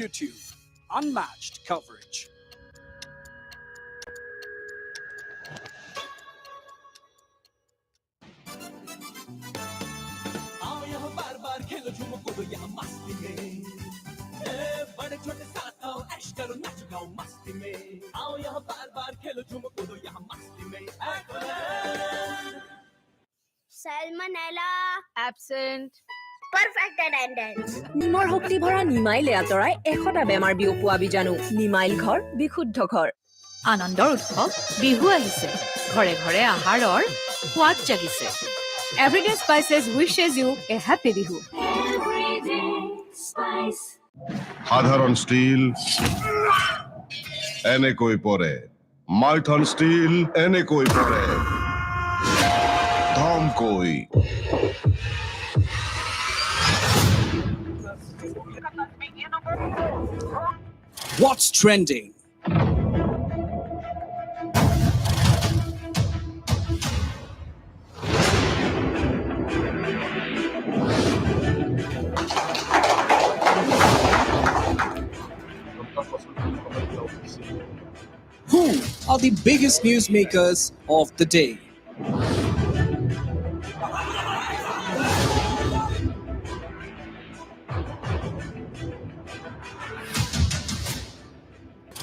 YouTube, unmatched coverage. आओ यहाँ बार बार खेलो झूमो कूदो यहाँ मस्ती में बड़े छोटे साथ आओ ऐश करो नाचो गाओ मस्ती में आओ यहाँ बार बार खेलो झूमो कूदो यहाँ मस्ती में Salmonella. Absent. Perfect attendance. নিমৰ শক্তি ভৰা নিমাইলে আঁতৰাই 100টা বেমাৰ বিয়পোৱা বীজাণু নিমাইল ঘৰ বিশুদ্ধ ঘৰ আনন্দৰ উৎসৱ বিহু আহিছে ঘৰে ঘৰে আহাৰৰ সোৱাদ জাগিছে everyday spices wishes you a happy Bihu সাধারণ স্টিল এনেকৈ পৰে মাইথন স্টিল এনেকৈ পৰে ধমকৈ What's trending? Who are the biggest newsmakers of the day?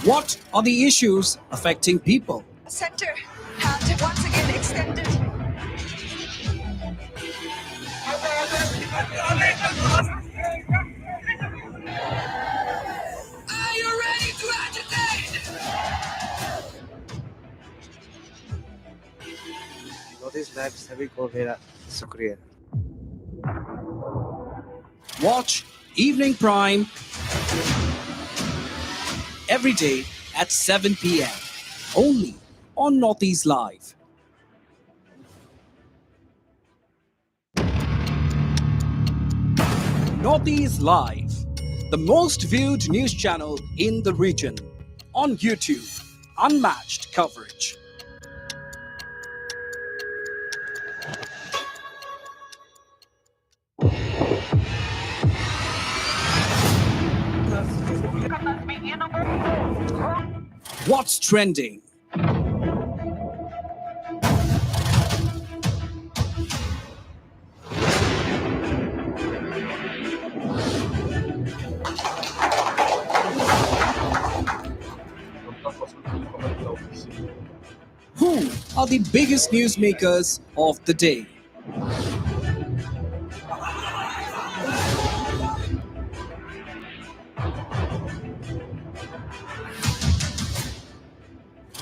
What are the issues affecting people? Center hand once again extended. Are you ready to agitate? North live सभी को मेरा शुक्रिया Watch Evening Prime every day at 7 p.m. only on Northeast Live. Northeast Live, the most viewed news channel in the region, on YouTube, unmatched coverage. What's trending? Who are the biggest newsmakers of the day?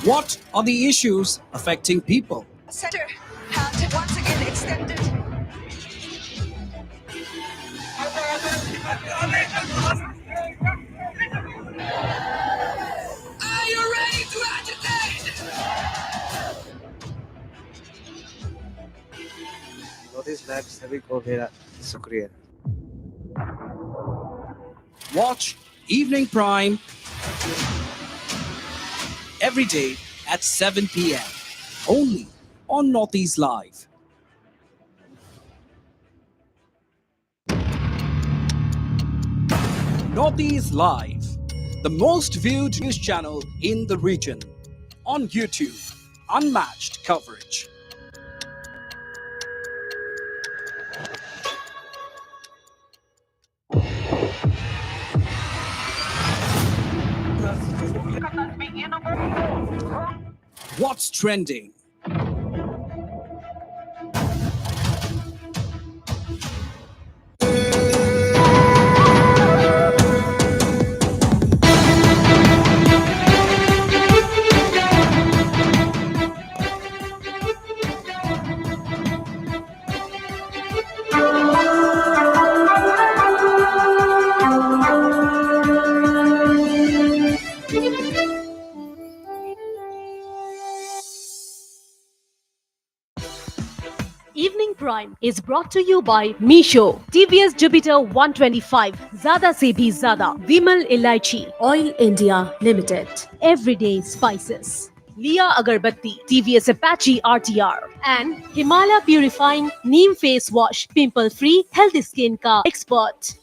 What are the issues affecting people? Center hand once again extended. Are you ready to agitate? North live सभी को मेरा शुक्रिया Watch Evening Prime every day at 7 p.m. only on Northeast Live. Northeast Live, the most viewed news channel in the region, on YouTube, unmatched coverage. What's trending? Evening Prime is brought to you by Misho, TVS Jupiter 125, Zada Se Bhi Zada, Vimal Ilaichi, Oil India Limited Everyday Spices, Leah Agarbatti, TVS Apache RTR, and Himalaya Purifying Neem Face Wash, Pimple Free, Healthy Skin Ka Expert.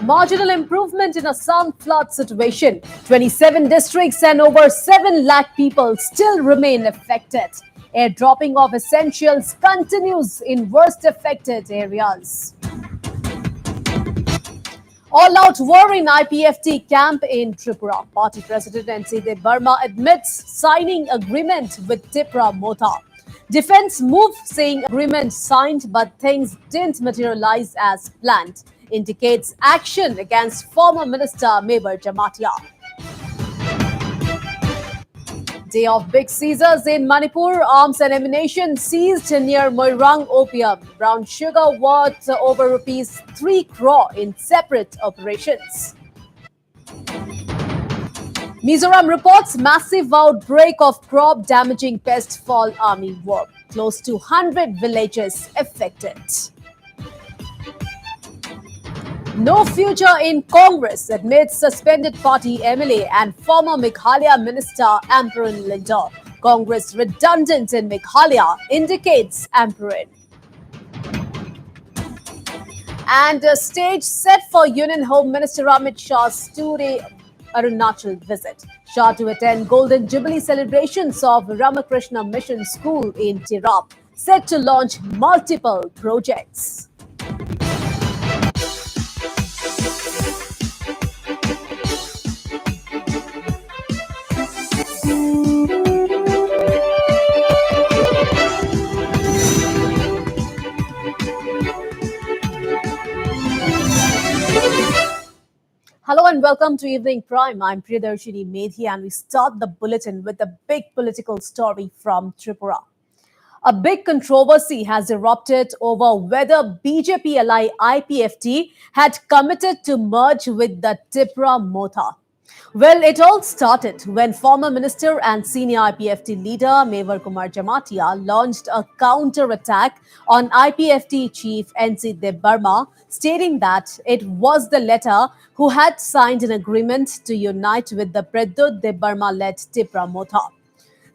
Marginal improvement in Assam flood situation. 27 districts and over 7 lakh people still remain affected. Airdropping of essentials continues in worst affected areas. All-out war in IPFT camp in Tripura. Party President N.C. Burma admits signing agreement with Tipra Motha. Defense move saying agreement signed but things didn't materialize as planned. Indicates action against former Minister Mebar Jamatia. Day of big seizures in Manipur. Arms and ammunition seized near Moirang Opium. Brown sugar worth over rupees 3 crore in separate operations. Mizoram reports massive outbreak of crop damaging pest fall army work. Close to 100 villages affected. No future in Congress amidst suspended party MLA and former Meghalaya Minister Amperin Linder. Congress redundant in Meghalaya, indicates Amperin. And a stage set for Union Home Minister Amit Shah's two-day Arunachal visit. Shah to attend Golden Jubilee celebrations of Ramakrishna Mission School in Tirap. Set to launch multiple projects. Hello and welcome to Evening Prime. I'm Priyadarshini Medhi and we start the bulletin with a big political story from Tripura. A big controversy has erupted over whether BJP ally IPFT had committed to merge with the Tipra Motha. Well, it all started when former minister and senior IPFT leader Mevar Kumar Jamatia launched a counter-attack on IPFT chief N.C. Burma, stating that it was the latter who had signed an agreement to unite with the Pradyut Burma-led Tipra Motha.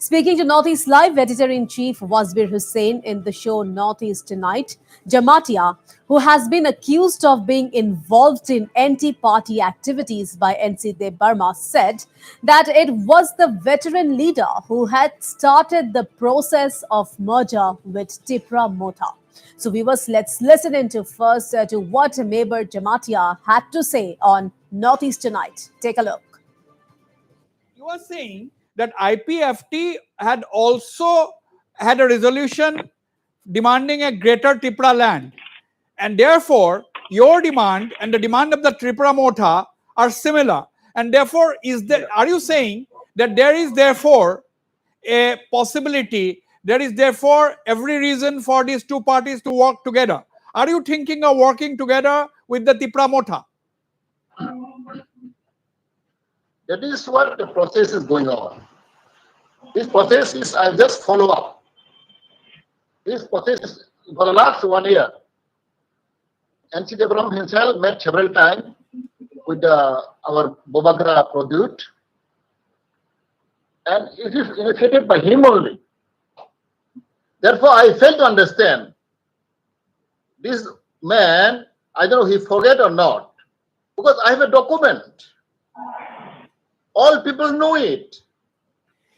Speaking to Northeast Live, Editor-in-Chief Wasbir Hussain in the show Northeast Tonight, Jamatia, who has been accused of being involved in anti-party activities by N.C. Burma, said that it was the veteran leader who had started the process of merger with Tipra Motha. So viewers, let's listen into first to what Mebar Jamatia had to say on Northeast Tonight. Take a look. You are saying that IPFT had also had a resolution demanding a greater Tripura land, and therefore your demand and the demand of the Tripura Motha are similar, and therefore are you saying that there is therefore a possibility, there is therefore every reason for these two parties to work together? Are you thinking of working together with the Tripura Motha? That is what the process is going on. This process is, I just follow up. This process is for the last 1 year. N.C. Burma himself met several times with our Bobagra Pradyut, and it is initiated by him only. Therefore, I fail to understand this man, I don't know if he forget or not, because I have a document. All people know it.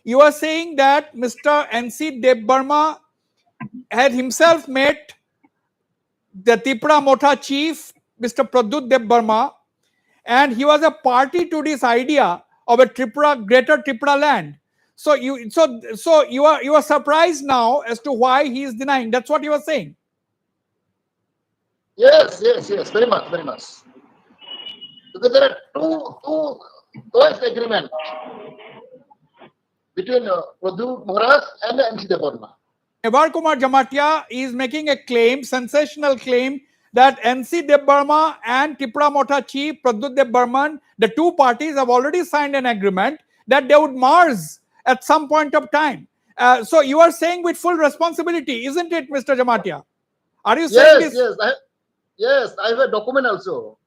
You are saying that Mr. N.C. Burma had himself met the Tripura Motha chief, Mr. Pradyut Burma, and he was a party to this idea of a greater Tripura land. So you are surprised now as to why he is denying. That's what you are saying. Yes, very much. Because there are two joint agreements between Pradyut Maharaj and N.C. Burma. Mevar Kumar Jamatia is making a claim, sensational claim, that N.C. Burma and Tripura Motha chief Pradyut Burman, the two parties have already signed an agreement that they would merge at some point of time. So you are saying with full responsibility, isn't it, Mr. Jamatia? Are you saying this? Yes, I have a document also.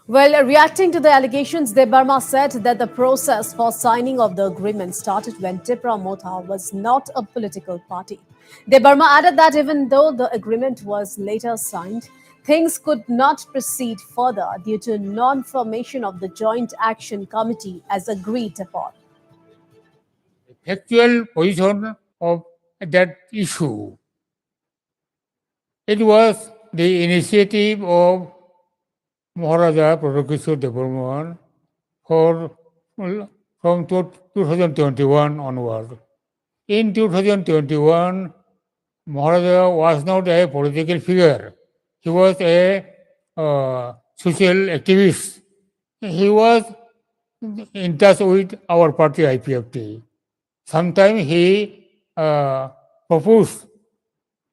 Well, reacting to the allegations, Burma said that the process for signing of the agreement started when Tipra Motha was not a political party. Burma added that even though the agreement was later signed, things could not proceed further due to non-formation of the Joint Action Committee as agreed upon. Factual position of that issue. It was the initiative of Maharaja Pradokeshwar Devarman for from 2021 onward. In 2021, Maharaja was not a political figure. He was a social activist. He was in touch with our party IPFT. Sometimes he proposed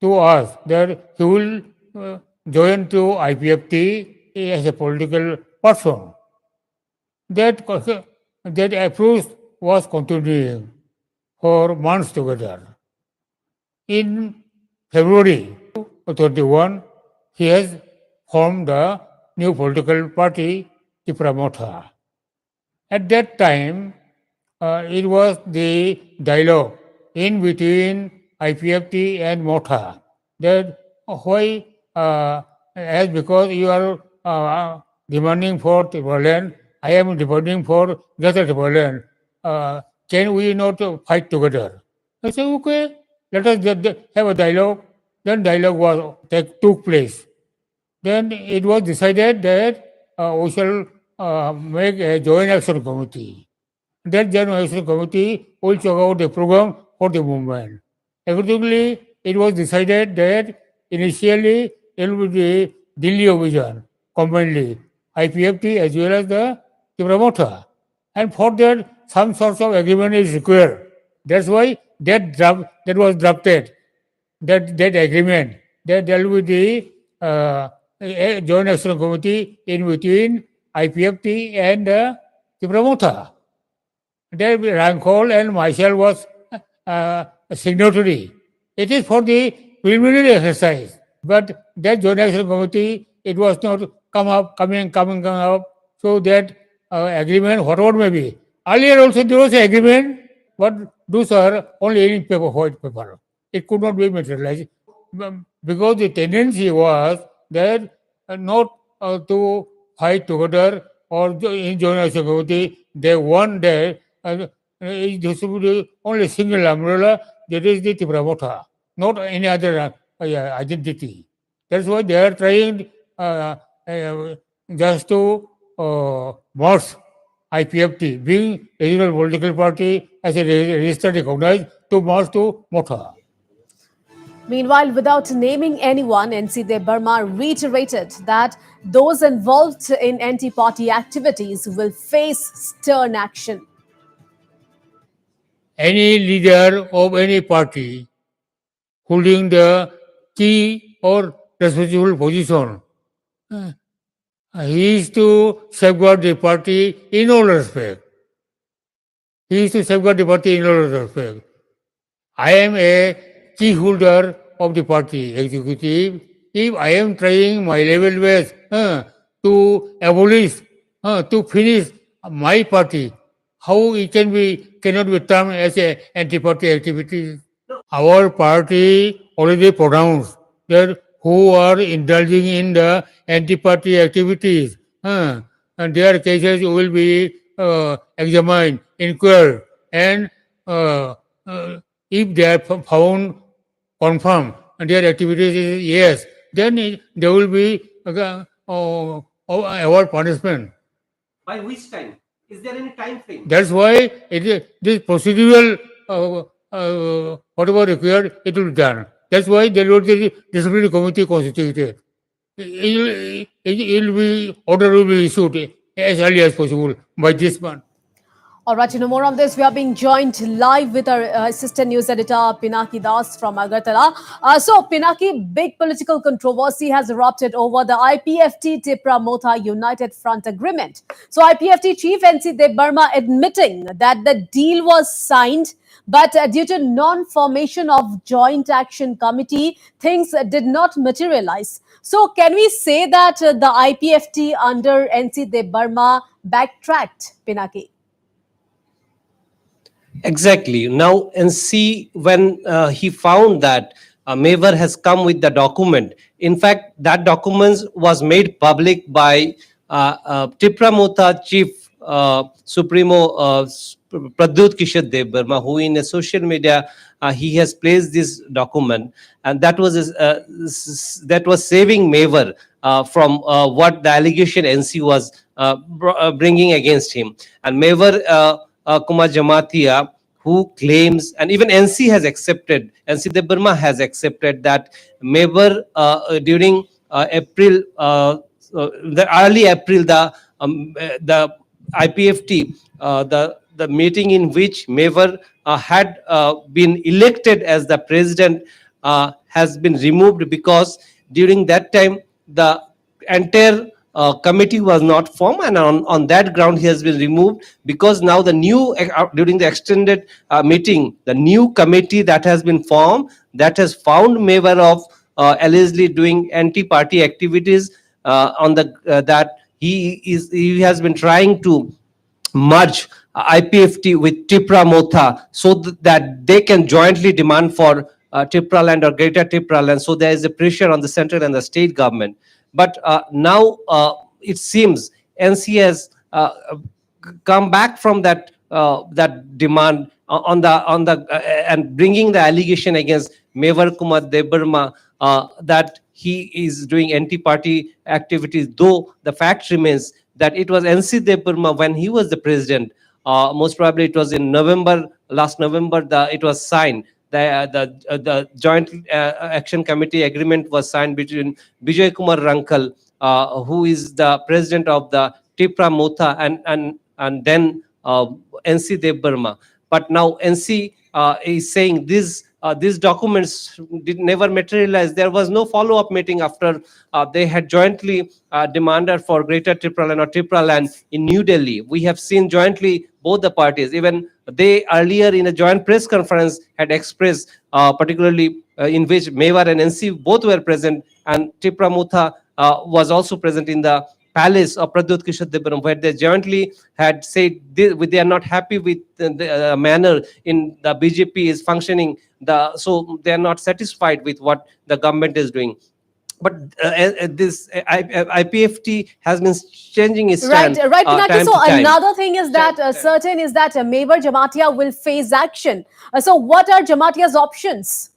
to us that he will join to IPFT as a political person. That approach was continuing for months together. In February 2021, he has formed the new political party, Tipramotha. At that time, it was the dialogue in between IPFT and Motha that why, as because you are demanding for Timberland, I am demanding for Greater Timberland. Can we not fight together? I said, okay, let us have a dialogue. Then dialogue took place. Then it was decided that we shall make a joint action committee. That joint action committee will check out the program for the movement. Accordingly, it was decided that initially it will be the Delhi Vision combinedly, IPFT as well as the promoter. And for that, some sort of agreement is required. That's why that was drafted, that agreement, that there will be a joint action committee in between IPFT and the promoter. There Rankol and myself was a signatory. It is for the preliminary exercise, but that joint action committee, it was not coming up, so that agreement, whatever may be. Earlier also there was an agreement, but those are only in paper, white paper. It could not be materialized because the tendency was that not to fight together or in joint action committee. They want that it should be only single umbrella, that is the Tipramotha, not any other identity. That's why they are trying just to merge IPFT, being regional political party as a registered recognized, to merge to Motha. Meanwhile, without naming anyone, NC Burma reiterated that those involved in anti-party activities will face stern action. Any leader of any party holding the key or responsible position, he is to safeguard the party in all respect. He is to safeguard the party in all respect. I am a key holder of the party executive. If I am trying my level best to abolish, to finish my party, how it cannot be termed as a anti-party activity. Our party already pronounced that who are indulging in the anti-party activities, and their cases will be examined, inquired, and if they are found confirmed and their activities is yes, then there will be award punishment. By which time? Is there any time frame? That's why this procedural whatever required, it will be done. That's why there will be disciplinary committee constituted. Order will be issued as early as possible by this month. All right, to know more on this, we are being joined live with our assistant news editor, Pinaki Das from Agartala. So, Pinaki, big political controversy has erupted over the IPFT Tipra Motha United Front Agreement. So, IPFT Chief NC Burma admitting that the deal was signed, but due to non-formation of Joint Action Committee, things did not materialize. So, can we say that the IPFT under NC Burma backtracked, Pinaki? Exactly. Now, and see, when he found that Mayor has come with the document. In fact, that document was made public by Tipra Motha Chief Supremo Pradyut Kishore Dev Burma, who in a social media he has placed this document, and that was that was saving Mayor from what the allegation NC was bringing against him. And Mayor Kumar Jamatia, who claims, and even NC has accepted, NC Dev Burma has accepted that Mayor during April, the early April, the IPFT, the meeting in which Mayor had been elected as the president has been removed, because during that time the entire committee was not formed, and on that ground he has been removed, because now the new during the extended meeting, the new committee that has been formed, that has found Mayor of allegedly doing anti-party activities on the that he has been trying to merge IPFT with Tipra Motha, so that they can jointly demand for Tipra land or Greater Tipra land. So there is a pressure on the central and the state government. But now it seems NC has come back from that demand and bringing the allegation against Mayor Kumar Dev Burma that he is doing anti-party activities, though the fact remains that it was NC Dev Burma when he was the president. Most probably it was in November, last November, it was signed. The Joint Action Committee agreement was signed between Vijay Kumar Rankal, who is the president of the Tipra Motha, and then NC Dev Burma. But now NC is saying these documents did never materialize. There was no follow-up meeting after they had jointly demanded for Greater Tripura Land or Tripura Land in New Delhi. We have seen jointly both the parties. Even they earlier in a joint press conference had expressed, particularly in which Mayor and NC both were present, and Tripura Motha was also present in the palace of Pradyut Kishore Dev Burma, where they jointly had said they are not happy with the manner in the BJP is functioning. So they are not satisfied with what the government is doing. But this IPFT has been changing its stand. Right, Pinaki. Time So to time. another thing is that certain is that Mayor Jamatia will face action. So what are Jamatia's options?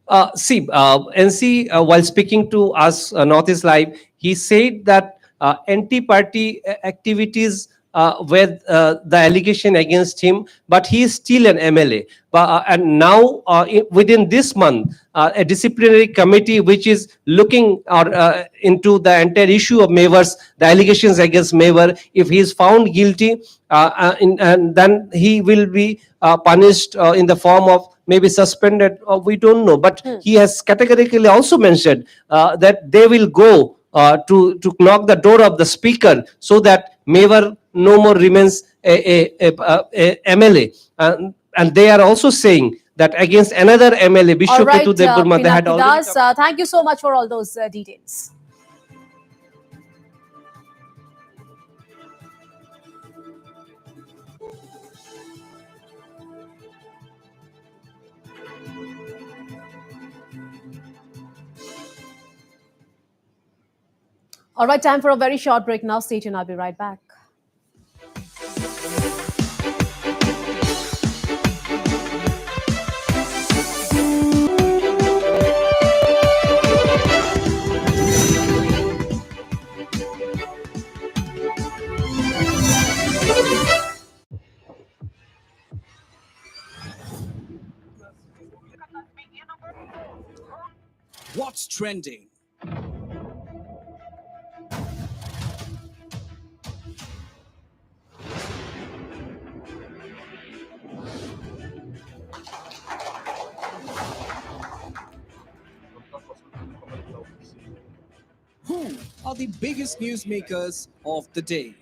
NC, while speaking to us, Northeast Live, he said that anti-party activities were the allegation against him, but he is still an MLA. And now, within this month, a disciplinary committee which is looking into the entire issue of Mayor's, the allegations against Mayor, if he is found guilty, and then he will be punished in the form of maybe suspended, or we don't know. But he has categorically also mentioned that they will go to knock the door of the speaker, so that Mayor no more remains a MLA. And they are also saying that against another MLA, Bishop Ketu Dev Burma, they had already... Thank you so much for all those details. All right, time for a very short break now. Stay tuned. I'll be right back. What's trending? Who are the biggest newsmakers of the day?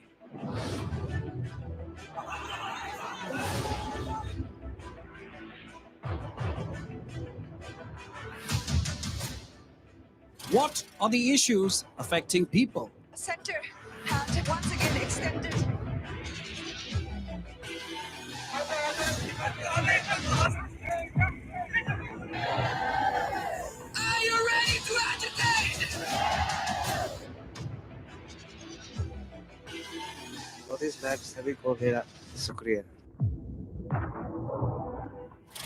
What are the issues affecting people? Center hand once again extended. This life सभी को मेरा शुक्रिया.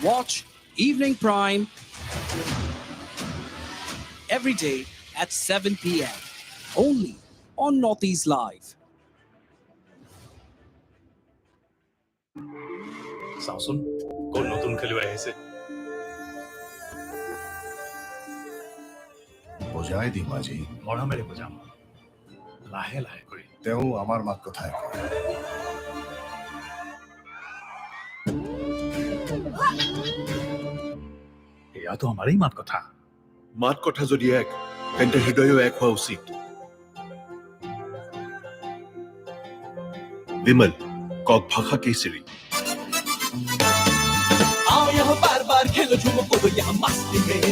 Watch Evening Prime every day at 7 p.m. only on Northeast Live. চাওচোন কোন নতুন খেলুৱৈ আহিছে বজাই দিম আজি মৰমেৰে বুজাম লাহে লাহে কৰি তেওঁ আমাৰ মাত কথাই কয় এয়াতো আমাৰেই মাত কথা যদি এক তেন্তে হৃদয়ো এক হোৱা উচিত विमल कौक भाषा केसरी आओ यहाँ बार बार खेलो झूमो कूदो यहाँ मस्ती में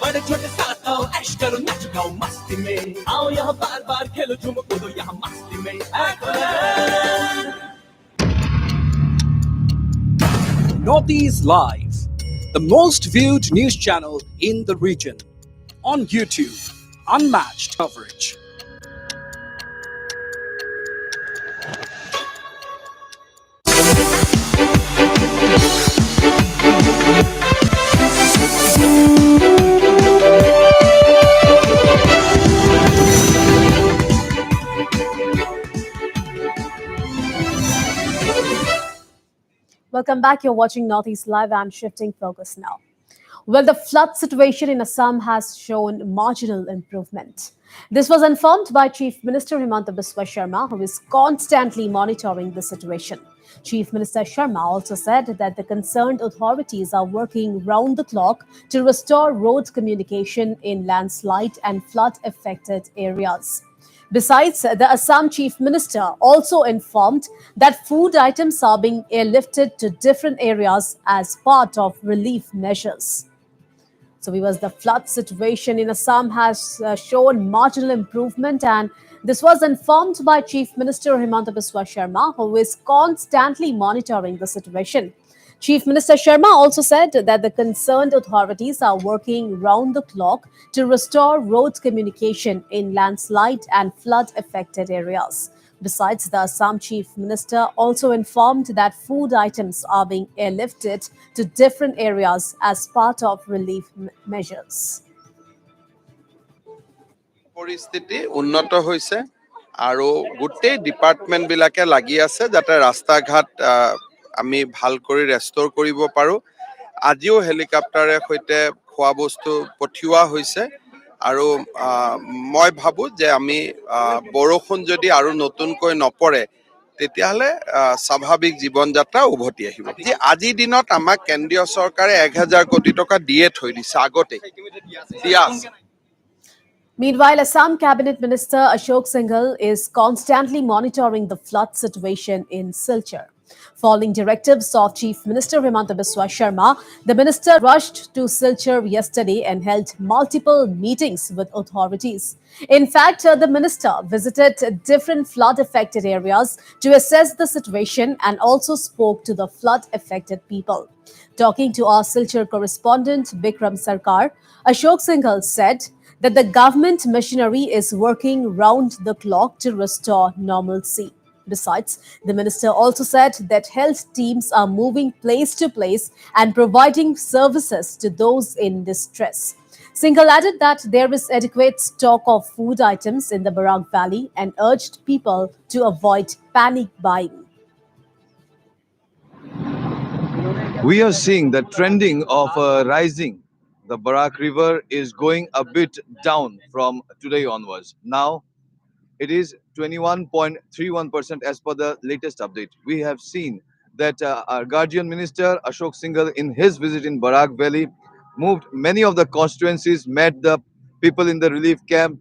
बड़े छोटे साथ आओ ऐश करो नाच गाओ मस्ती में आओ यहाँ बार बार खेलो झूमो कूदो यहाँ मस्ती में Northeast Live, the most viewed news channel in the region. On YouTube, unmatched coverage. Welcome back. You're watching Northeast Live. I'm shifting focus now. Well, the flood situation in Assam has shown marginal improvement. This was informed by Chief Minister Himanta Biswa Sharma, who is constantly monitoring the situation. Chief Minister Sharma also said that the concerned authorities are working round the clock to restore road communication in landslide and flood-affected areas. Besides, the Assam Chief Minister also informed that food items are being airlifted to different areas as part of relief measures. So, viewers, the flood situation in Assam has shown marginal improvement, and this was informed by Chief Minister Himanta Biswa Sharma, who is constantly monitoring the situation. Chief Minister Sharma also said that the concerned authorities are working round the clock to restore road communication in landslide and flood-affected areas. Besides, the Assam Chief Minister also informed that food items are being airlifted to different areas as part of relief measures. পৰিস্থিতি উন্নত হৈছে আৰু গোটেই department বিলাকে লাগি আছে যাতে ৰাস্তা ঘাট আমি ভাল কৰি ৰেষ্টৰ কৰিব পাৰো আজিও হেলিকপ্টাৰে সৈতে খোৱা বস্তু পঠিওৱা হৈছে আৰু মই ভাবো যে আমি বৰষুণ যদি আৰু নতুনকৈ নপৰে তেতিয়াহলে স্বাভাৱিক জীৱন যাত্ৰা উভতি আহিব যে আজি দিনত আমাক কেন্দ্ৰীয় চৰকাৰে 1000 কোটি টকা দিয়ে থৈ দিছে আগতে দিয়া Meanwhile, Assam Cabinet Minister Ashok Singhal is constantly monitoring the flood situation in Silchar. Following directives of Chief Minister Himanta Biswa Sharma, the minister rushed to Silchar yesterday and held multiple meetings with authorities. In fact, the minister visited different flood-affected areas to assess the situation and also spoke to the flood-affected people. Talking to our Silchar correspondent Bikram Sarkar, Ashok Singhal said that the government machinery is working round the clock to restore normalcy. Besides, the minister also said that health teams are moving place to place and providing services to those in distress. Singhal added that there is adequate stock of food items in the Barak Valley and urged people to avoid panic buying. We are seeing the trending of rising. The Barak River is going a bit down from today onwards. Now, it is 21.31% as per the latest update. We have seen that our Guardian Minister Ashok Singhal in his visit in Barak Valley moved many of the constituencies, met the people in the relief camp,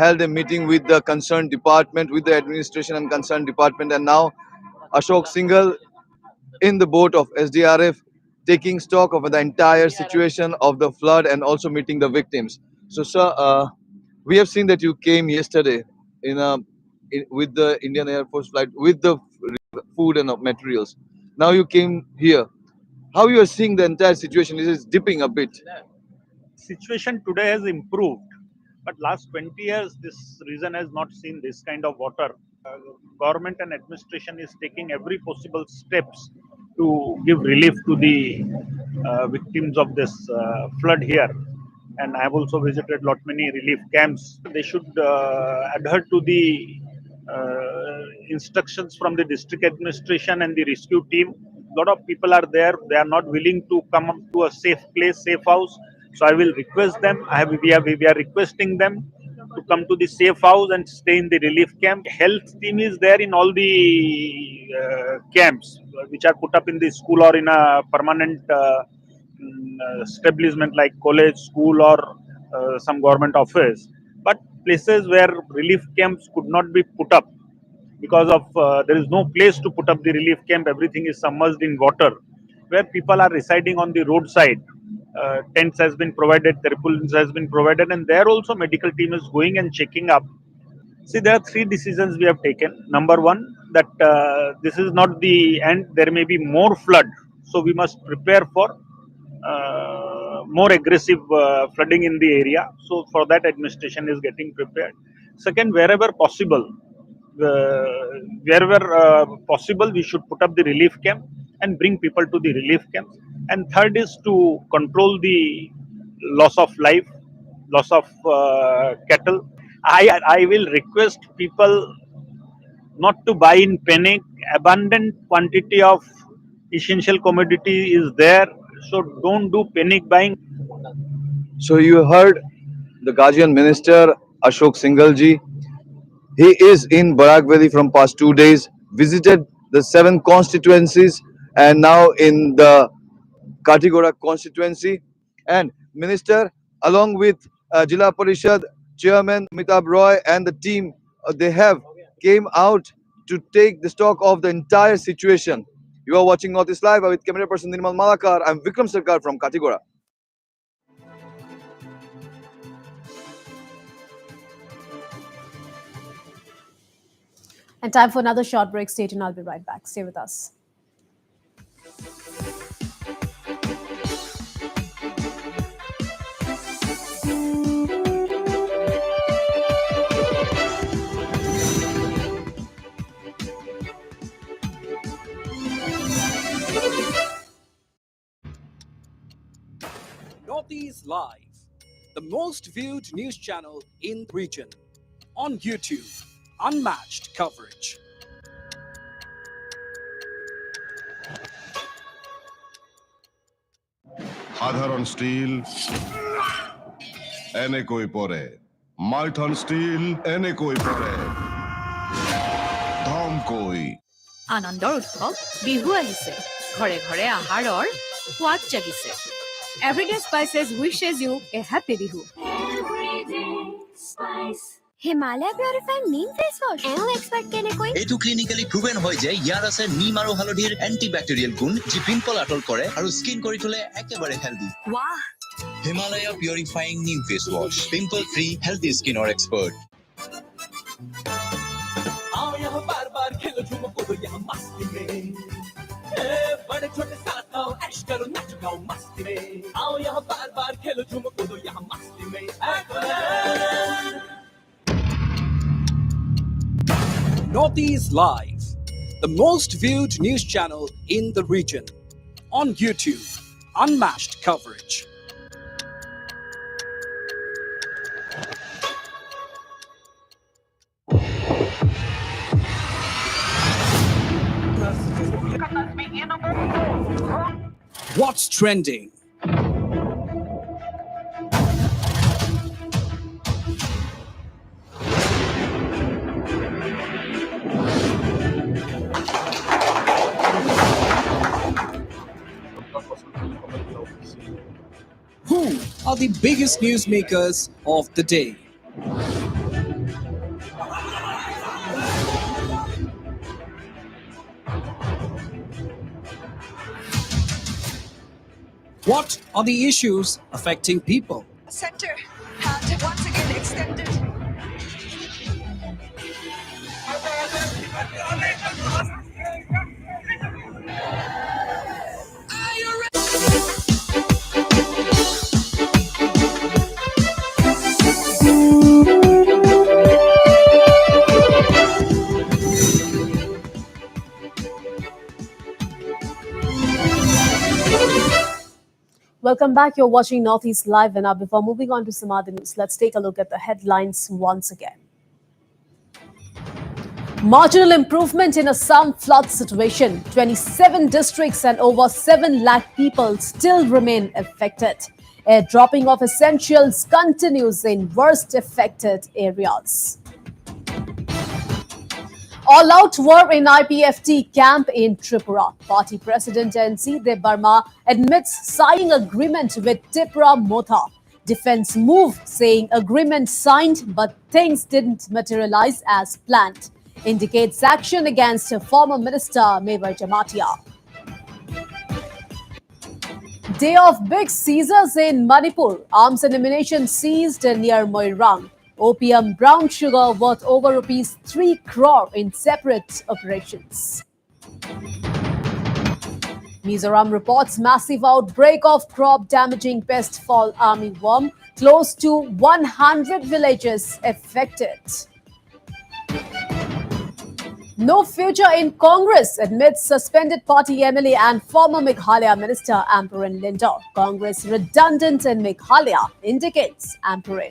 held a meeting with the concerned department, with the administration and concerned department, and now Ashok Singhal in the boat of SDRF taking stock of the entire situation of the flood and also meeting the victims. So, sir, we have seen that you came yesterday with the Indian Air Force flight with the food and materials. Now you came here. How you are seeing the entire situation? Is it dipping a bit? Situation today has improved, but last 20 years this region has not seen this kind of water. Government and administration is taking every possible steps to give relief to the victims of this flood here. And I have also visited lot many relief camps. They should adhere to the instructions from the district administration and the rescue team. A lot of people are there. They are not willing to come up to a safe place, safe house. So I will request them. We are requesting them to come to the safe house and stay in the relief camp. Health team is there in all the camps which are put up in the school or in a permanent establishment like college, school, or some government office. But places where relief camps could not be put up because of there is no place to put up the relief camp. Everything is submerged in water. Where people are residing on the roadside, tents has been provided, tarpaulins has been provided, and there also medical team is going and checking up. See, there are three decisions we have taken. Number one, that this is not the end. There may be more flood, so we must prepare for more aggressive flooding in the area. So for that, administration is getting prepared. Second, wherever possible, we should put up the relief camp and bring people to the relief camps. And third is to control the loss of life, loss of cattle. I will request people not to buy in panic. Abundant quantity of essential commodity is there, so don't do panic buying. So you heard the Guardian Minister Ashok Singhal ji. He is in Barak Valley from past 2 days, visited the 7 constituencies and now in the Katigora constituency. And Minister, along with Jila Parishad Chairman Amitabh Roy and the team, they have came out to take the stock of the entire situation. You are watching Northeast Live with camera person Nirmal Malakar. I'm Vikram Sarkar from Katigora. And time for another short break. Stay tuned. I'll be right back. Stay with us. Northeast Live, the most viewed news channel in the region. On YouTube, unmatched coverage. সাধারণ steel এনেকৈ পৰে Maithan steel এনেকৈ পৰে ধমকৈ আনন্দৰ উৎসৱ বিহু আহিছে ঘৰে ঘৰে আহাৰৰ সোৱাদ জাগিছে everyday spices wishes you a happy Bihu Himalaya purified neem face wash expert কেনেকৈ এইটো ক্লিনিক্যালি প্ৰুভেন হয় যে ইয়াৰ আছে নিম আৰু হালধিৰ এন্টিব্যাকটেৰিয়েল গুণ যি পিম্পল আঁতৰ কৰে আৰু স্কিন কৰি তোলে একেবাৰে হেলদি ৱাহ Himalaya purifying neem face wash pimple free healthy স্কিনৰ এক্সপাৰ্ট आओ यहाँ बार बार खेलो झूमो कूदो यहाँ मस्ती में बड़े छोटे साथ आओ ऐश करो नाचो गाओ मस्ती में आओ यहाँ बार बार खेलो झूमो कूदो यहाँ मस्ती में Northeast Live, the most viewed news channel in the region. On YouTube, unmatched coverage. What's trending? Who are the biggest newsmakers of the day? What are the issues affecting people? Center hand once again extended. Welcome back. You're watching Northeast Live. And now, before moving on to some other news, let's take a look at the headlines once again. Marginal improvement in Assam flood situation. 27 districts and over 7 lakh people still remain affected. Air dropping of essentials continues in worst affected areas. All-out war in IPFT camp in Tripura. Party President NC Dev Barma admits signing agreement with Tripura Motha. Defense move saying agreement signed but things didn't materialize as planned. Indicates action against former minister Mewar Jamatia. Day of big seizures in Manipur. Arms and ammunition seized near Moirang. Opium, brown sugar worth over rupees 3 crore in separate operations. Mizoram reports massive outbreak of crop damaging pest fall army worm. Close to 100 villages affected. No future in Congress admits suspended party MLA and former Meghalaya Minister Ampurin Lindo. Congress redundant in Meghalaya, indicates Ampurin.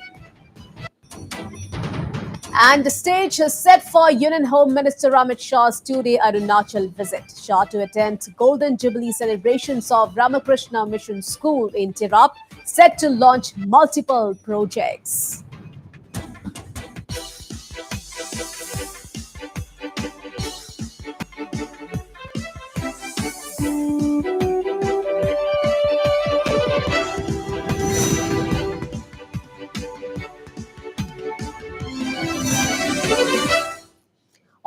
And the stage is set for Union Home Minister Amit Shah's two-day Arunachal visit. Shah to attend Golden Jubilee celebrations of Ramakrishna Mission School in Tirap, set to launch multiple projects.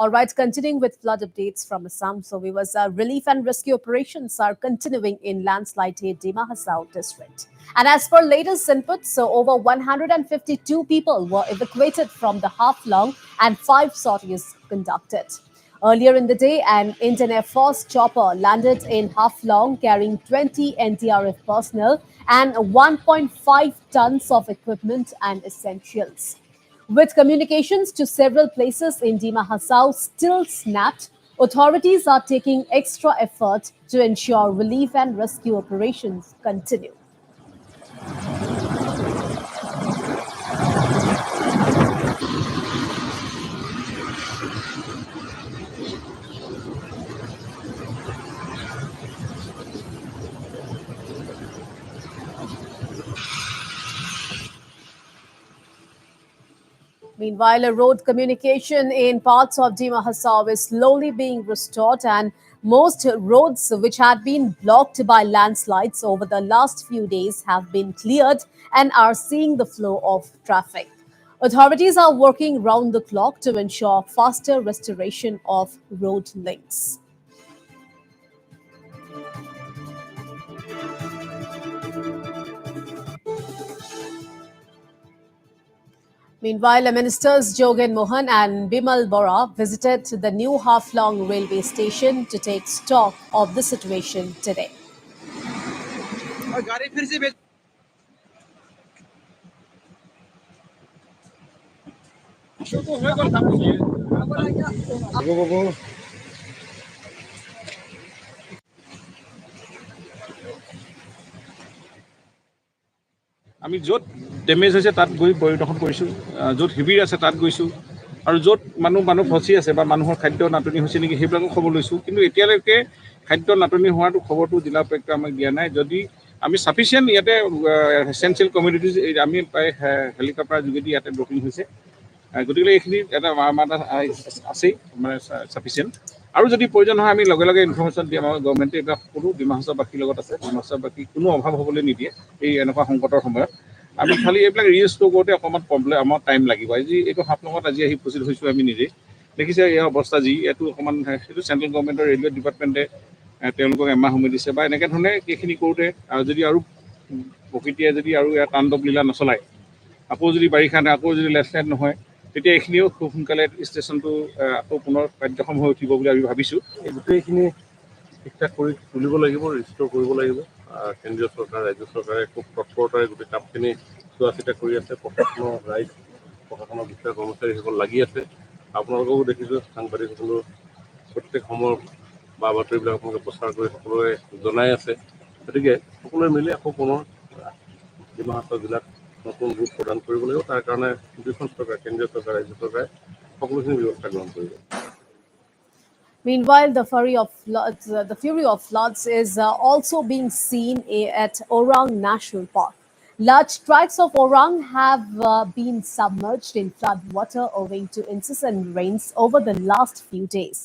All right, continuing with flood updates from Assam. So, viewers, relief and rescue operations are continuing in landslide hit Dima Hasao district. And as per latest input, so over 152 people were evacuated from the Haflong and 5 sorties conducted. Earlier in the day, an Indian Air Force chopper landed in Haflong carrying 20 NDRF personnel and 1.5 tons of equipment and essentials. With communications to several places in Dima Hasao still snapped, authorities are taking extra effort to ensure relief and rescue operations continue. Meanwhile, a road communication in parts of Dima Hasao is slowly being restored, and most roads which had been blocked by landslides over the last few days have been cleared and are seeing the flow of traffic. Authorities are working round the clock to ensure faster restoration of road links. Meanwhile, Ministers Jogen Mohan and Bimal Bora visited the new Haflong railway station to take stock of the situation today. আমি য'ত damage হৈছে তাত গৈ পৰিদৰ্শন কৰিছোঁ, য'ত শিবিৰ আছে তাত গৈছোঁ, আৰু য'ত মানুহ ফচি আছে বা মানুহৰ খাদ্য নাটনি হৈছে নেকি সেইবিলাকো খবৰ লৈছোঁ। কিন্তু এতিয়ালৈকে খাদ্য নাটনি হোৱাটো খবৰটো জিলা উপায়ুক্তই আমাক দিয়া নাই। যদি আমি চাফিচিয়েণ্ট ইয়াতে এচেঞ্চিয়েল কমিউনিটিজ আমি প্ৰায় হেলিকপ্টাৰ যোগেদি ইয়াতে ব্ৰকিং হৈছে, গতিকে এইখিনি এটা আমাৰ আছেই মানে চাফিচিয়েণ্ট। আৰু যদি প্ৰয়োজন হয় আমি লগে লগে ইনফৰ্মেশ্যন দিম। আমাৰ গভৰ্ণমেণ্টে এটা সকলো ডিমা হাছাওবাসীৰ লগত আছে, ডিমা হাছাওবাসী কোনো অভাৱ হ'বলৈ নিদিয়ে এই এনেকুৱা সংকটৰ সময়ত। আমি খালি এইবিলাক ৰিএষ্ট'ৰ কৰোঁতে অকণমান প্ৰব্লেম আমাৰ টাইম লাগিব। এইটো হাফলঙত আজি আহি উপস্থিত হৈছোঁ আমি নিজেই দেখিছে এই অৱস্থা যি এইটো অকণমান সেইটো চেণ্ট্ৰেল গভৰ্ণমেণ্টৰ ৰেলৱে ডিপাৰ্টমেণ্টে তেওঁলোকক এমাহ সময় দিছে বা এনেকৈ ধৰণে এইখিনি কৰোঁতে যদি আৰু প্ৰকৃতিয়ে যদি আৰু ইয়াৰ তাণ্ডৱ লীলা নচলায়, আকৌ যদি বাৰিষা নহয়, আকৌ যদি লেণ্ডশ্লাইড নহয়, তেতিয়া এইখিনিও খুব সোনকালে ষ্টেচনটো আকৌ পুনৰ কাৰ্যক্ষম হৈ উঠিব বুলি আমি ভাবিছোঁ। এই গোটেইখিনি ঠিক ঠাক কৰি তুলিব লাগিব, ৰিষ্ট'ৰ কৰিব লাগিব। কেন্দ্ৰীয় চৰকাৰ, ৰাজ্য চৰকাৰে খুব তৎপৰতাৰে গোটেই কামখিনি চোৱা চিতা কৰি আছে। প্ৰশাসনৰ ৰাইজ, প্ৰশাসনৰ বিষয়া কৰ্মচাৰীসকল লাগি আছে। আপোনালোককো দেখিছোঁ, সাংবাদিকসকলেও প্ৰত্যেক সময়ত বা বাতৰিবিলাক আপোনালোকে প্ৰচাৰ কৰি সকলোৱে জনাই আছে। গতিকে সকলোৱে মিলি আকৌ পুনৰ ডিমা হাছাও জিলাক নতুন ৰূপ প্ৰদান কৰিব লাগিব। তাৰ কাৰণে দুখন চৰকাৰ, কেন্দ্ৰীয় চৰকাৰ, ৰাজ্য চৰকাৰে সকলোখিনি ব্যৱস্থা গ্ৰহণ কৰিব। Meanwhile, the fury of floods is also being seen at Orang National Park. Large tracts of Orang have been submerged in flood water owing to incessant rains over the last few days.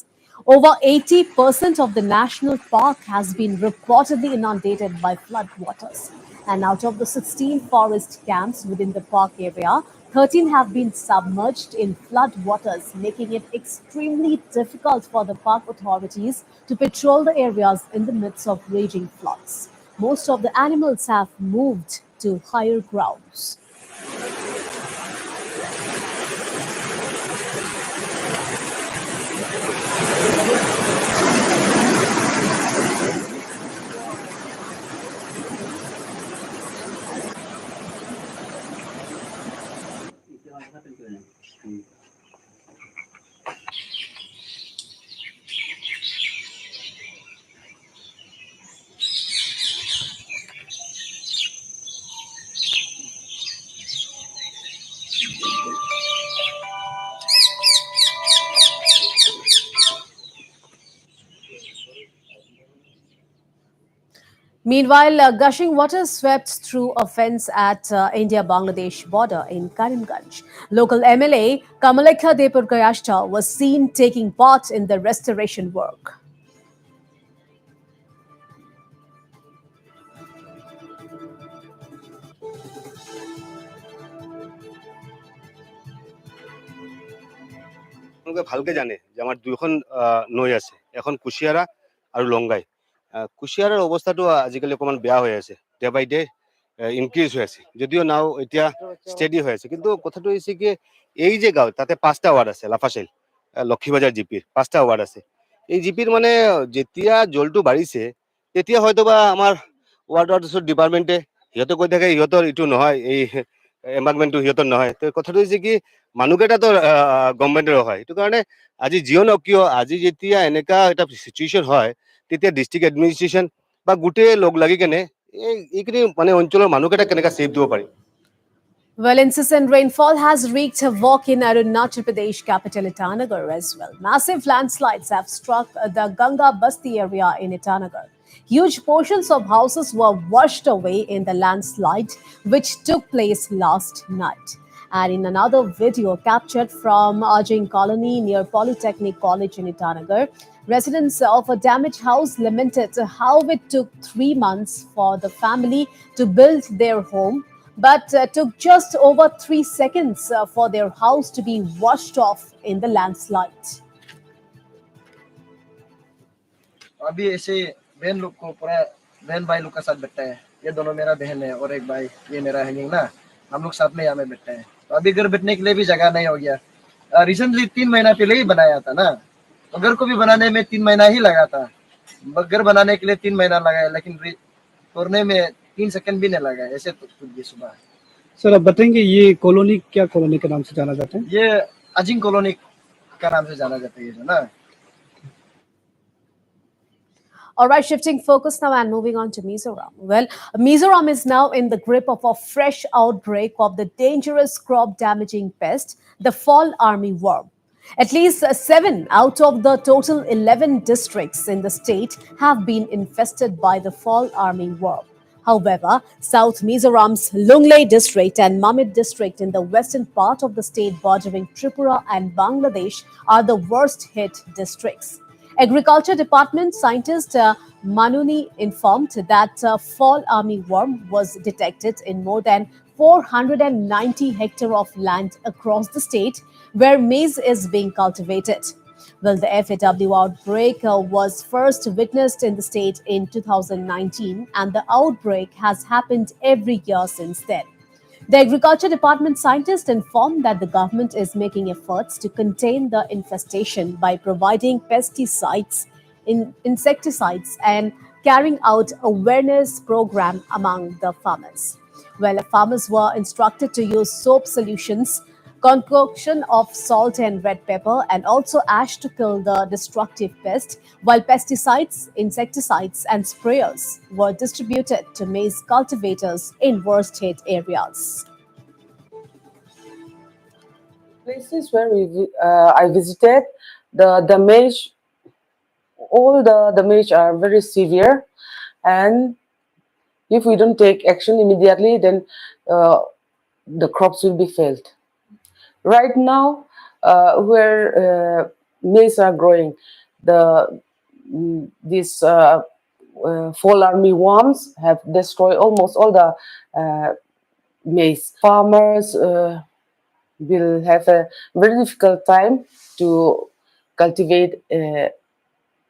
Over 80% of the national park has been reportedly inundated by flood waters. And out of the 16 forest camps within the park area, 13 have been submerged in flood waters, making it extremely difficult for the park authorities to patrol the areas in the midst of raging floods. Most of the animals have moved to higher grounds. Meanwhile, gushing water swept through a fence at India-Bangladesh border in Karimganj. Local MLA Kamalekha Depurkayashta was seen taking part in the restoration work. ভালকে জানে যে আমাৰ দুখন নৈ আছে, এখন কুশিয়াৰা আৰু লংগাই। কুশিয়াৰাৰ অৱস্থাটো আজিকালি অকণমান বেয়া হৈ আছে, ডে বাই ডে ইনক্ৰিজ হৈ আছে, যদিও নাও এতিয়া ষ্টেডি হৈ আছে। কিন্তু কথাটো হৈছে কি, এই যে গাঁও তাতে 5টা ৱাৰ্ড আছে, লাফাচাইল লক্ষীবাজাৰ জিপিৰ 5টা ৱাৰ্ড আছে। এই জিপিৰ মানে যেতিয়া জলটো বাঢ়িছে তেতিয়া হয়তোবা আমাৰ ৱাটাৰ ডিপাৰ্টমেণ্টে সিহঁতে কৈ থাকে সিহঁতৰ এইটো নহয়, এই এম্বাংকমেণ্টটো সিহঁতৰ নহয়। তো কথাটো হৈছে কি, মানুহকেইটাতো গভৰ্ণমেণ্টৰ হয়। সেইটো কাৰণে আজি যিও নক কিয়, আজি যেতিয়া এনেকা এটা চিটুৱেশ্যন হয় তেতিয়া ডিষ্ট্ৰিক্ট এডমিনিষ্ট্ৰেশ্যন বা গোটেই লগ লাগি কেনে এইখিনি মানে অঞ্চলৰ মানুহকেইটা কেনেকৈ ছেভ দিব পাৰি। Well, incessant rainfall has wreaked havoc in Arunachal Pradesh capital Itanagar as well. Massive landslides have struck the Ganga Basti area in Itanagar. Huge portions of houses were washed away in the landslide, which took place last night. And in another video captured from Ajing Colony near Polytechnic College in Itanagar, residents of a damaged house lamented how it took 3 months for the family to build their home, but took just over 3 seconds for their house to be washed off in the landslide. अभी ऐसे बहन लोग को पूरा बहन भाई लोग का साथ बैठा है। ये दोनों मेरा बहन है और एक भाई, ये मेरा है ना, हम लोग साथ में यहाँ में बैठे हैं। तो अभी घर बैठने के लिए भी जगह नहीं हो गया। रिसेंटली 3 महीना पहले ही बनाया था ना, तो घर को भी बनाने में 3 महीना ही लगा था। घर बनाने के लिए 3 महीना लगा, लेकिन तोड़ने में 3 सेकंड भी नहीं लगा। ऐसे तो सुबह। सर आप बताएंगे ये कॉलोनी क्या कॉलोनी के नाम से जाना जाता है? ये अजिंग कॉलोनी का नाम से जाना जाता है, ये जो ना। All right, shifting focus now and moving on to Mizoram. Well, Mizoram is now in the grip of a fresh outbreak of the dangerous crop damaging pest, the fall armyworm. At least 7 out of the total 11 districts in the state have been infested by the fall armyworm. However, South Mizoram's Lunglei district and Mamit district in the western part of the state bordering Tripura and Bangladesh are the worst hit districts. Agriculture Department scientist Manuni informed that fall armyworm was detected in more than 490 hectares of land across the state where maize is being cultivated. Well, the FAW outbreak was first witnessed in the state in 2019, and the outbreak has happened every year since then. The Agriculture Department scientists informed that the government is making efforts to contain the infestation by providing pesticides, insecticides, and carrying out awareness program among the farmers. Well, farmers were instructed to use soap solutions, concoction of salt and red pepper, and also ash to kill the destructive pest, while pesticides, insecticides, and sprayers were distributed to maize cultivators in worst hit areas. Places where I visited, the damage, all the damage are very severe, and if we don't take action immediately, then the crops will be failed. Right now, where maize are growing, these fall army worms have destroyed almost all the maize. Farmers will have a very difficult time to cultivate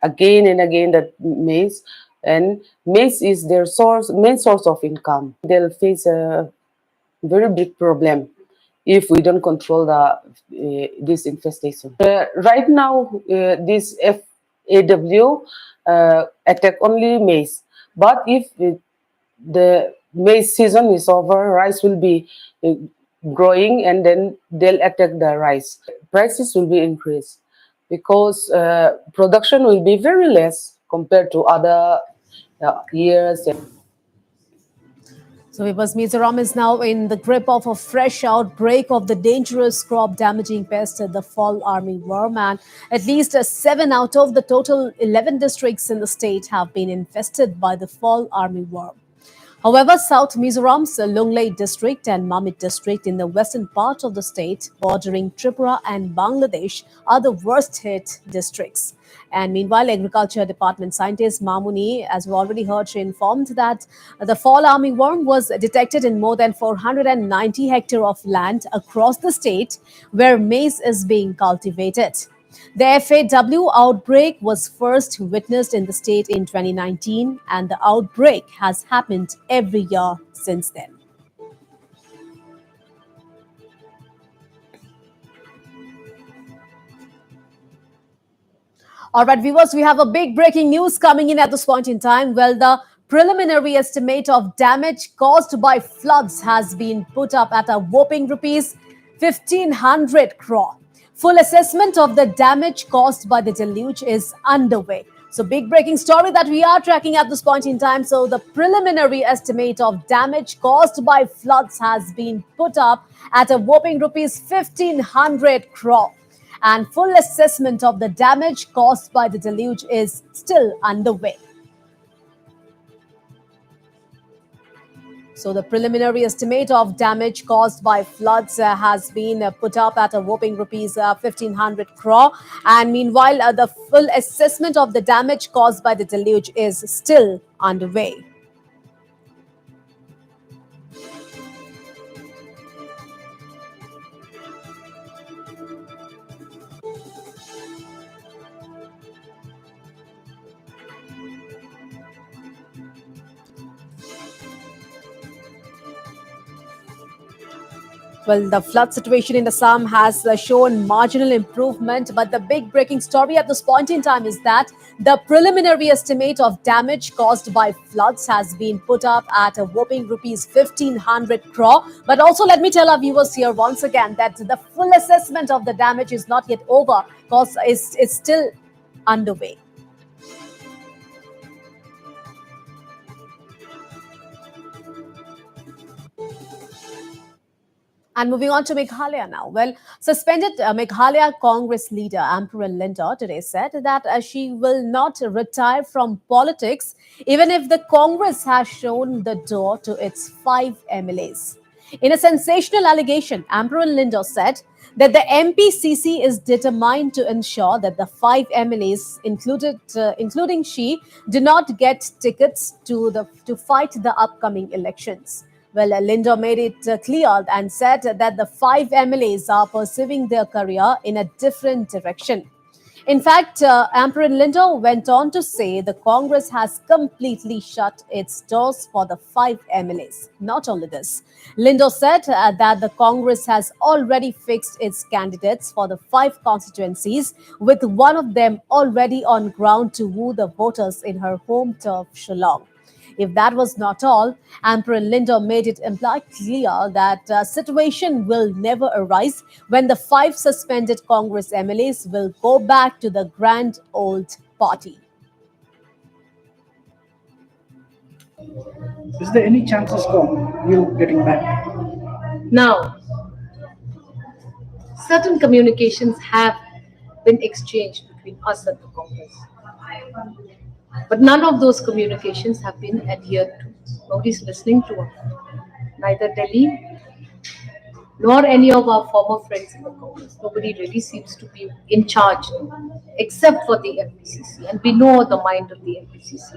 again and again that maize, and maize is their main source of income. They'll face a very big problem if we don't control this infestation. Right now, this FAW attack only maize, but if the maize season is over, rice will be growing, and then they'll attack the rice. Prices will be increased because production will be very less compared to other years. So Vivas Mizoram is now in the grip of a fresh outbreak of the dangerous crop damaging pest, the fall army worm, and at least 7 out of the total 11 districts in the state have been infested by the fall army worm. However, South Mizoram's Longlei district and Mamit district in the western part of the state, bordering Tripura and Bangladesh, are the worst hit districts. And meanwhile, Agriculture Department scientist Mamuni, as we already heard, she informed that the fall army worm was detected in more than 490 hectares of land across the state where maize is being cultivated. The FAW outbreak was first witnessed in the state in 2019, and the outbreak has happened every year since then. All right, viewers, we have a big breaking news coming in at this point in time. Well, the preliminary estimate of damage caused by floods has been put up at a whopping rupees 1,500 crore. Full assessment of the damage caused by the deluge is underway. So, big breaking story that we are tracking at this point in time. So, the preliminary estimate of damage caused by floods has been put up at a whopping rupees 1,500 crore. And full assessment of the damage caused by the deluge is still underway. So the preliminary estimate of damage caused by floods has been put up at a whopping rupees 1,500 crore. And meanwhile, the full assessment of the damage caused by the deluge is still underway. Well, the flood situation in Assam has shown marginal improvement, but the big breaking story at this point in time is that the preliminary estimate of damage caused by floods has been put up at a whopping rupees 1,500 crore. But also, let me tell our viewers here once again that the full assessment of the damage is not yet over because it's still underway. And moving on to Meghalaya now. Well, suspended Meghalaya Congress leader Emperor Linda today said that she will not retire from politics even if the Congress has shown the door to its 5 MLAs. In a sensational allegation, Emperor Linda said that the MPCC is determined to ensure that the 5 MLAs, including she, do not get tickets to fight the upcoming elections. Well, Linda made it clear and said that the 5 MLAs are pursuing their career in a different direction. In fact, Emperor Linda went on to say the Congress has completely shut its doors for the 5 MLAs. Not only this, Linda said that the Congress has already fixed its candidates for the 5 constituencies, with one of them already on ground to woo the voters in her home turf, Shillong. If that was not all, Emperor Lindo made it imply clear that situation will never arise when the 5 suspended Congress MLAs will go back to the grand old party. Is there any chances of you getting back? Now, certain communications have been exchanged between us and the Congress. But none of those communications have been adhered to. Nobody's listening to us. Neither Delhi nor any of our former friends in the Congress. Nobody really seems to be in charge except for the FPCC. And we know the mind of the FPCC.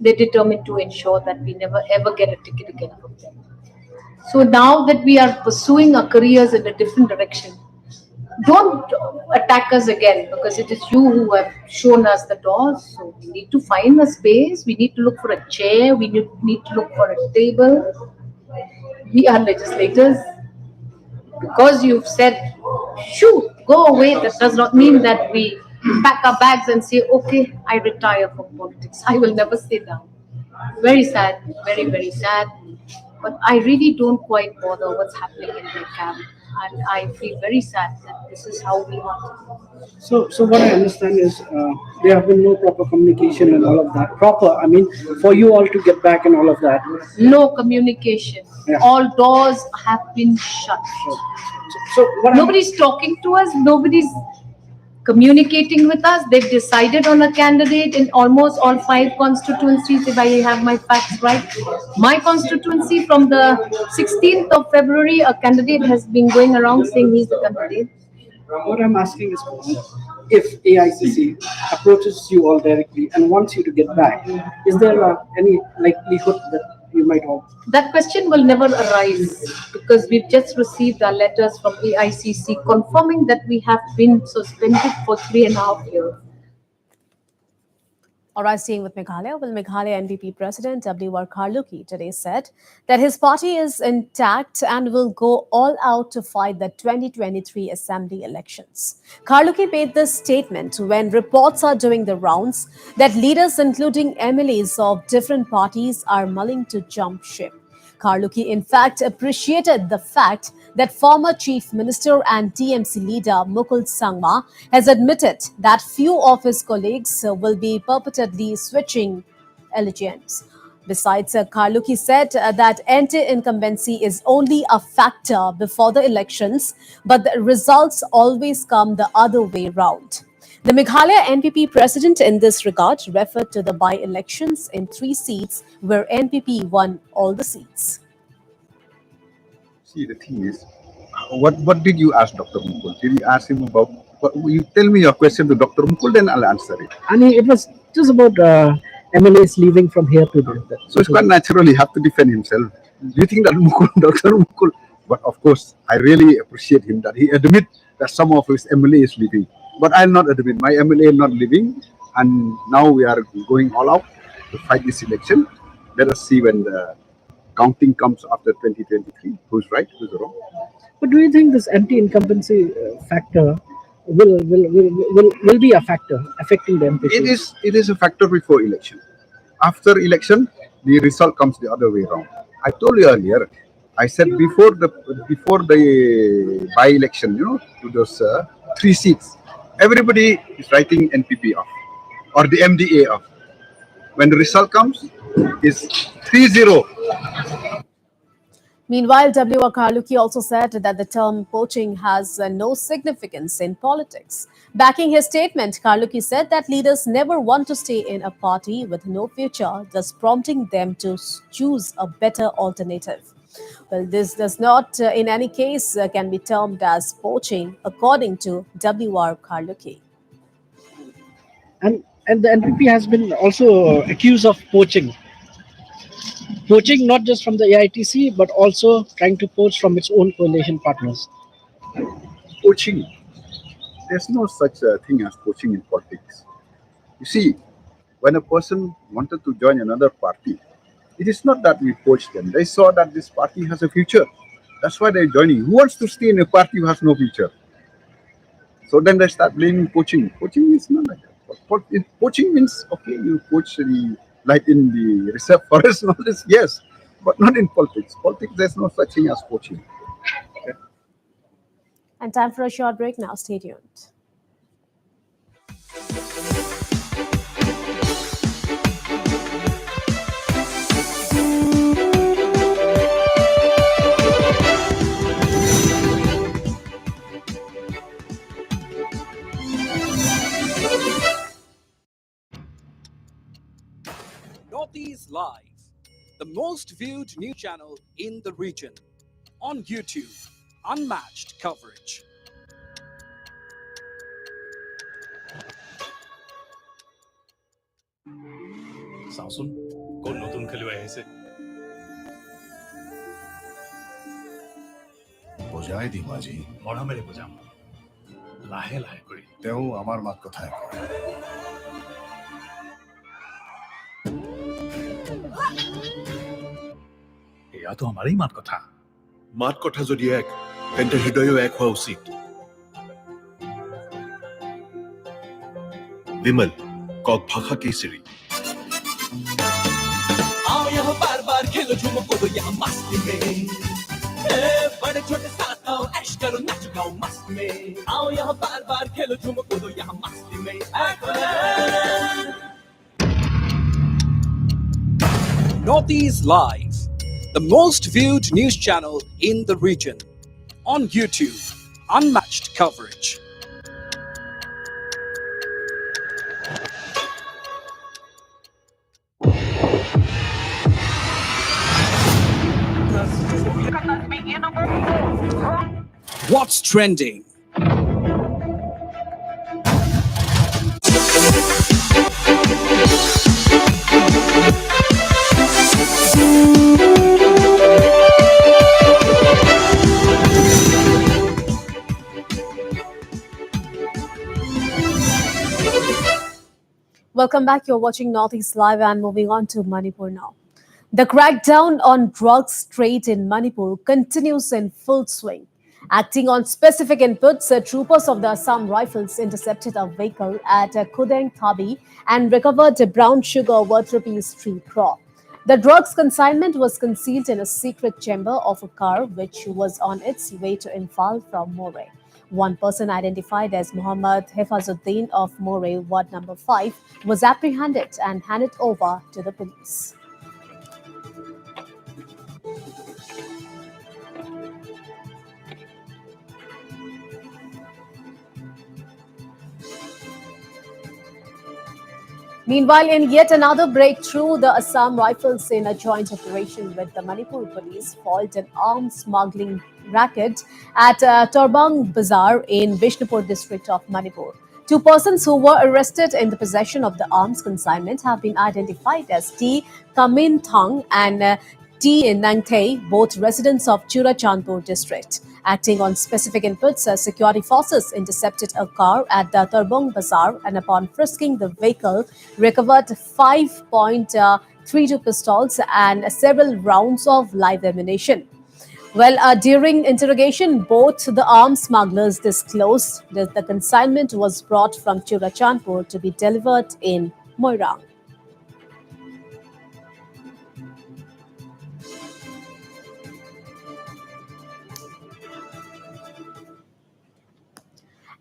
They're determined to ensure that we never ever get a ticket again from them. So now that we are pursuing our careers in a different direction, don't attack us again because it is you who have shown us the doors. So we need to find a space, we need to look for a chair, we need to look for a table. We are legislators. Because you've said, shoot, go away, that does not mean that we pack our bags and say, okay, I retire from politics. I will never say that. Very sad, very, very sad. But I really don't quite bother what's happening in their camp. And I feel very sad that this is how we are. So what I understand is there have been no proper communication and all of that. Proper, I mean, for you all to get back and all of that. No communication. Yeah. All doors have been shut. So nobody's talking to us. Nobody's communicating with us. They've decided on a candidate in almost all 5 constituencies, if I have my facts right. My constituency, from the 16th of February, a candidate has been going around saying he's the candidate. What I'm asking is, if AICC approaches you all directly and wants you to get back, is there any likelihood that you might all? That question will never arise because we've just received our letters from AICC confirming that we have been suspended for 3.5 years. All right, staying with Meghalaya, Meghalaya NPP President W.R. Karluki today said that his party is intact and will go all out to fight the 2023 Assembly elections. Karluki made this statement when reports are doing the rounds that leaders, including MLAs of different parties, are mulling to jump ship. Karluki, in fact, appreciated the fact that former Chief Minister and TMC leader Mukul Sangma has admitted that few of his colleagues will be perpetually switching allegiance. Besides, Karluki said that anti-incumbency is only a factor before the elections, but the results always come the other way round. The Meghalaya NPP president in this regard referred to the by-elections in 3 seats where NPP won all the seats. See, the thing is, what did you ask Dr. Mukul? Did you ask him about, you tell me your question to Dr. Mukul, then I'll answer it. I mean, it was just about MLAs leaving from here to there. So it's quite natural, he have to defend himself. Do you think that Dr. Mukul, but of course, I really appreciate him that he admit that some of his MLA is leaving. But I'll not admit, my MLA is not leaving, and now we are going all out to fight this election. Let us see when the counting comes after 2023, who's right, who's wrong. But do you think this anti-incumbency factor will be a factor affecting the MPC? It is a factor before election. After election, the result comes the other way around. I told you earlier. I said before the by-election, to those 3 seats, everybody is writing NPP off or the MDA off. When the result comes, it's 3-0. Meanwhile, W.R. Karluki also said that the term poaching has no significance in politics. Backing his statement, Karluki said that leaders never want to stay in a party with no future, thus prompting them to choose a better alternative. Well, this does not, in any case, can be termed as poaching, according to W.R. Karluki. And the NPP has been also accused of poaching. Poaching not just from the AITC, but also trying to poach from its own coalition partners. Poaching. There's no such a thing as poaching in politics. You see, when a person wanted to join another party, it is not that we poached them. They saw that this party has a future. That's why they're joining. Who wants to stay in a party who has no future? So then they start blaming poaching. Poaching is not like that. Poaching means, okay, you poach the like in the reserve forest and all this, yes, but not in politics. Politics, there's no such thing as poaching. Okay. And time for a short break now. Stay tuned. Northeast Live, the most viewed news channel in the region. On YouTube, unmatched coverage. চাওঁচোন কোন নতুন খেলুৱৈ আহিছে বজাই দিম আজি মৰমেৰে বুজাম লাহে লাহে কৰি তেওঁ আমাৰ মাত কথাই কয় এয়াতো আমাৰেই মাত কথা যদি এক তেন্তে হৃদয়ো এক হোৱা উচিত विमल कौक भाषा केसरी आओ यहाँ बार बार खेलो झूमो कूदो यहाँ मस्ती में बड़े छोटे साथ आओ ऐश करो नाचो गाओ मस्त में आओ यहाँ बार बार खेलो झूमो कूदो यहाँ मस्ती में Northeast Live, the most viewed news channel in the region. On YouTube, unmatched coverage. What's trending? Welcome back. You're watching Northeast Live and moving on to Manipur now. The crackdown on drugs trade in Manipur continues in full swing. Acting on specific inputs, troopers of the Assam Rifles intercepted a vehicle at Kudeng Thabi and recovered brown sugar worth rupees 3 crore. The drugs consignment was concealed in a secret chamber of a car which was on its way to Imphal from Moray. One person identified as Muhammad Hefazuddin of Moray, Ward number 5, was apprehended and handed over to the police. Meanwhile, in yet another breakthrough, the Assam Rifles, in a joint operation with the Manipur police, foiled an arms smuggling racket at Torbang Bazaar in Bishnupur district of Manipur. Two persons who were arrested in the possession of the arms consignment have been identified as T. Kamin Thang and T. Nangthei, both residents of Churachandpur district. Acting on specific inputs, security forces intercepted a car at the Torbang Bazaar and upon frisking the vehicle, recovered 5.32 pistols and several rounds of live ammunition. Well, during interrogation, both the arms smugglers disclosed that the consignment was brought from Churachandpur to be delivered in Moirang.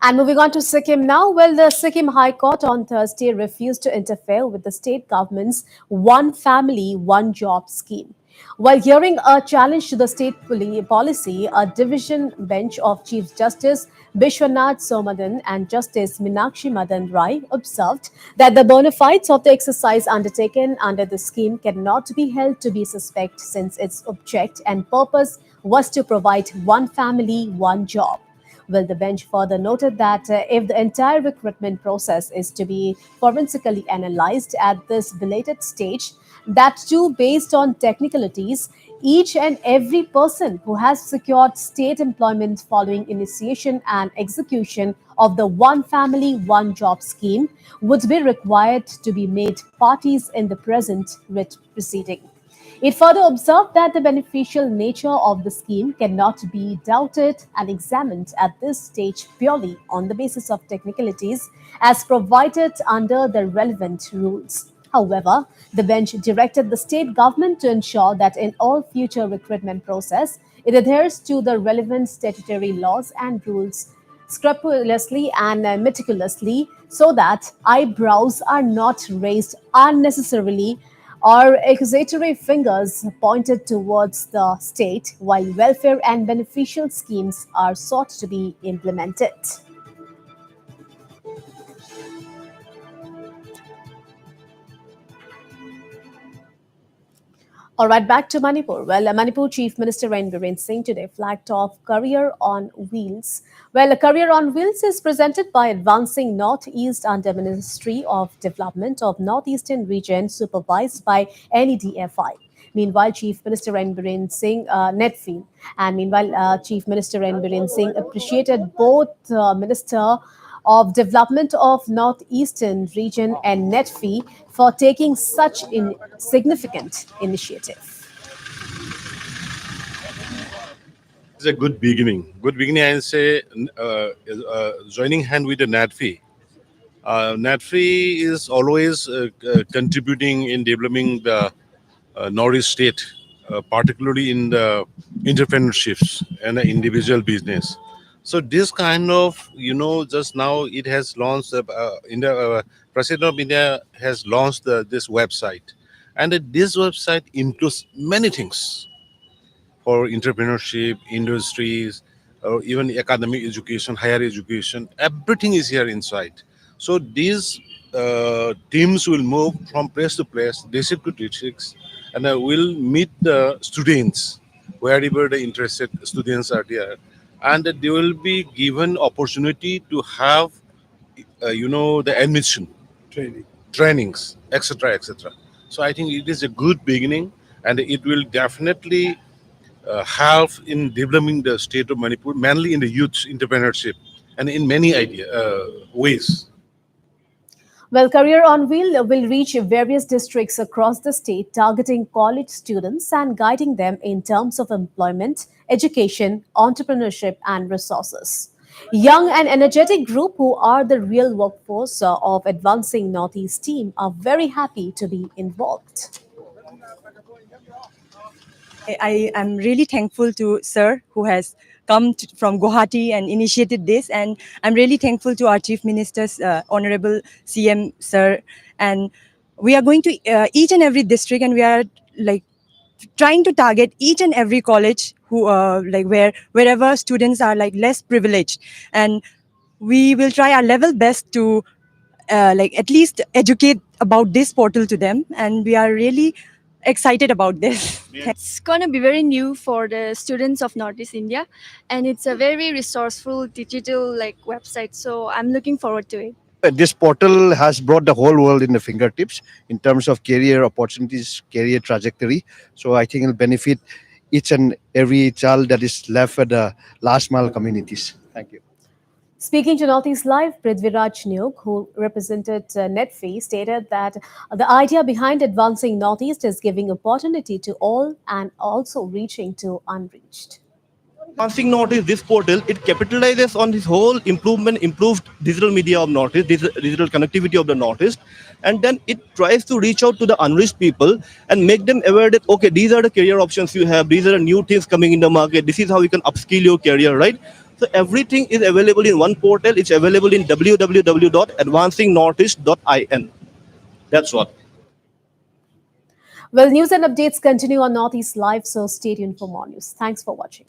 And moving on to Sikkim now, well, the Sikkim High Court on Thursday refused to interfere with the state government's One Family, One Job scheme. While hearing a challenge to the state policy, a division bench of Chief Justice Bishwanath Somadan and Justice Meenakshi Madan Rai observed that the bona fides of the exercise undertaken under the scheme cannot be held to be suspect since its object and purpose was to provide one family, one job. Well, the bench further noted that if the entire recruitment process is to be forensically analyzed at this belated stage, that too based on technicalities, each and every person who has secured state employment following initiation and execution of the One Family, One Job scheme would be required to be made parties in the present writ proceeding. It further observed that the beneficial nature of the scheme cannot be doubted and examined at this stage purely on the basis of technicalities as provided under the relevant rules. However, the bench directed the state government to ensure that in all future recruitment process, it adheres to the relevant statutory laws and rules scrupulously and meticulously so that eyebrows are not raised unnecessarily or accusatory fingers pointed towards the state while welfare and beneficial schemes are sought to be implemented. All right, back to Manipur. Well, Manipur Chief Minister N. Biren Singh today flagged off Career on Wheels. Well, a Career on Wheels is presented by Advancing Northeast under Ministry of Development of Northeastern Region, supervised by NEDFI. Meanwhile, Chief Minister N. Biren Singh, Netfi, and meanwhile, Chief Minister N. Biren Singh appreciated both Minister of Development of Northeastern Region and NETFI for taking such a significant initiative. It's a good beginning. Good beginning, I say, joining hand with the NADFI. NADFI is always contributing in developing the Northeast state, particularly in the entrepreneurships and the individual business. So this kind of, just now it has launched, President of India has launched this website. And this website includes many things for entrepreneurship, industries, or even academic education, higher education. Everything is here inside. So these teams will move from place to place, district to districts, and will meet the students wherever the interested students are there, and they will be given opportunity to have, the admission trainings, etc., etc. So I think it is a good beginning, and it will definitely help in developing the state of Manipur, mainly in the youth entrepreneurship and in many ways. Well, Career on Wheel will reach various districts across the state, targeting college students and guiding them in terms of employment, education, entrepreneurship, and resources. Young and energetic group who are the real workforce of Advancing Northeast team are very happy to be involved. I am really thankful to Sir who has come from Guwahati and initiated this, and I'm really thankful to our Chief Minister's Honorable CM Sir. And we are going to each and every district, and we are like trying to target each and every college who like wherever students are like less privileged, and we will try our level best to like at least educate about this portal to them, and we are really excited about this. It's going to be very new for the students of Northeast India, and it's a very resourceful digital like website. So I'm looking forward to it. This portal has brought the whole world in the fingertips in terms of career opportunities, career trajectory. So I think it'll benefit each and every child that is left at the last mile communities. Thank you. Speaking to Northeast Live, Prithviraj Nyog, who represented NETFI, stated that the idea behind Advancing Northeast is giving opportunity to all and also reaching to unreached. Advancing Northeast, this portal, it capitalizes on this whole improved digital media of Northeast, digital connectivity of the Northeast, and then it tries to reach out to the unreached people and make them aware that, okay, these are the career options you have, these are the new things coming in the market, this is how you can upskill your career, right? So everything is available in one portal. It's available in www.advancingnortheast.in. That's what. Well, news and updates continue on Northeast Live, so stay tuned for more news. Thanks for watching.